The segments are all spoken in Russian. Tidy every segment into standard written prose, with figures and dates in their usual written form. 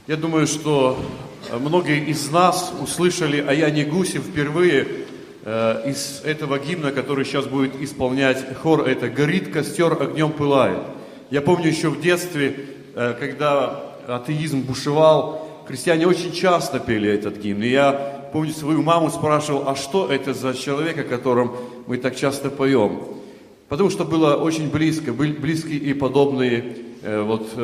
Я думаю, что многие из нас услышали о Яне Гусе впервые из этого гимна, который сейчас будет исполнять хор. Это «Горит костер, огнем пылает». Я помню еще в детстве, когда атеизм бушевал, христиане очень часто пели этот гимн. И я помню, свою маму спрашивал, а что это за человек, о котором мы так часто поем? Потому что было очень близко, были близкие и подобные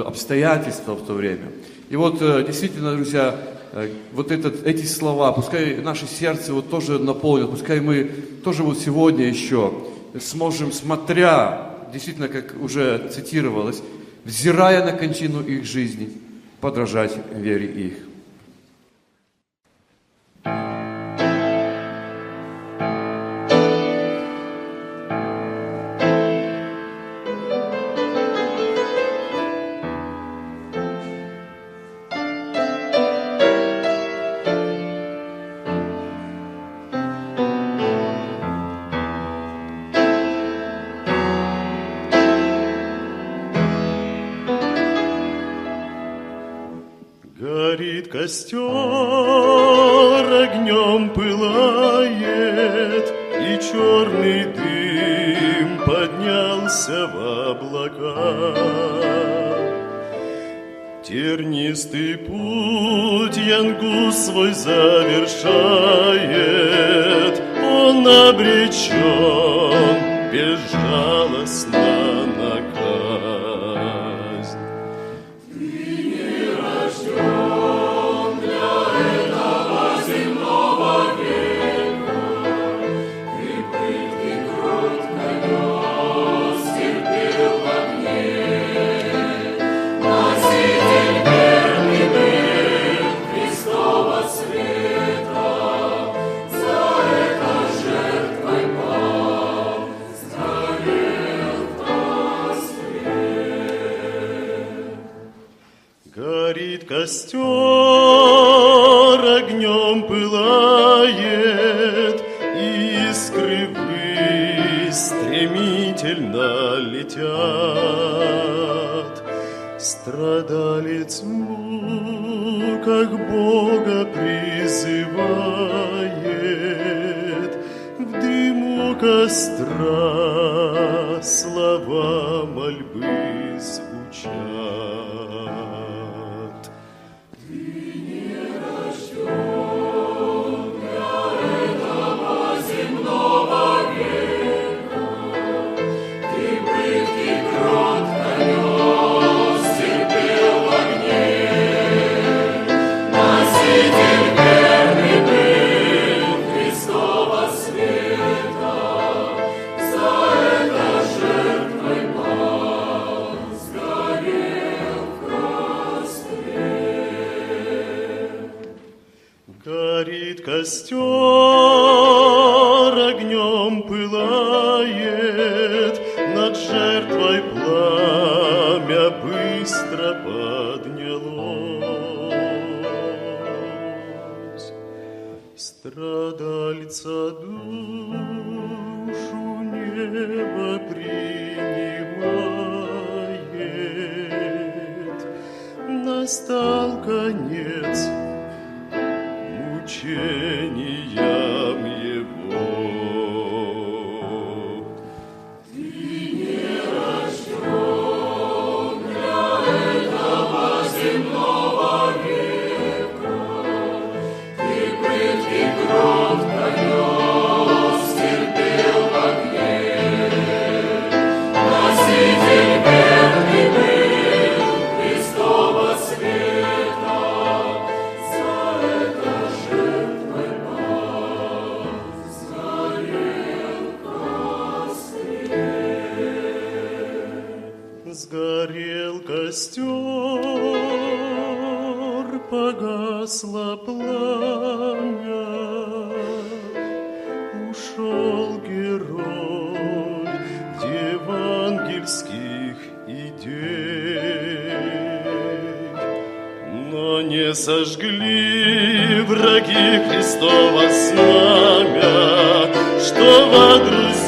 обстоятельства в то время. И действительно, друзья, эти слова, пускай наше сердце тоже наполнит, пускай мы тоже сегодня еще сможем, смотря, действительно, как уже цитировалось, взирая на кончину их жизни, подражать вере их. Горит костер, огнем пылает, и черный дым поднялся в облака. Тернистый путь Янгус свой завершает, он обречен безжалостно на казнь. Горит костер, огнем пылает, искры ввысь стремительно летят. Страдалец в муках Бога призывает, в дыму костра слова мольбы звучат. Горит костер, огнем пылает, над жертвой пламя быстро поднялось. Страдальца душу небо принимает, настал конец мучениям его. Ты не рожден для этого земного века, ты пытки кровь понес, терпел в огне, носитель верный был Христова света. Сгорел костер, погасло пламя, ушел герой евангельских идей, но не сожгли враги Христова знамя, что водрузили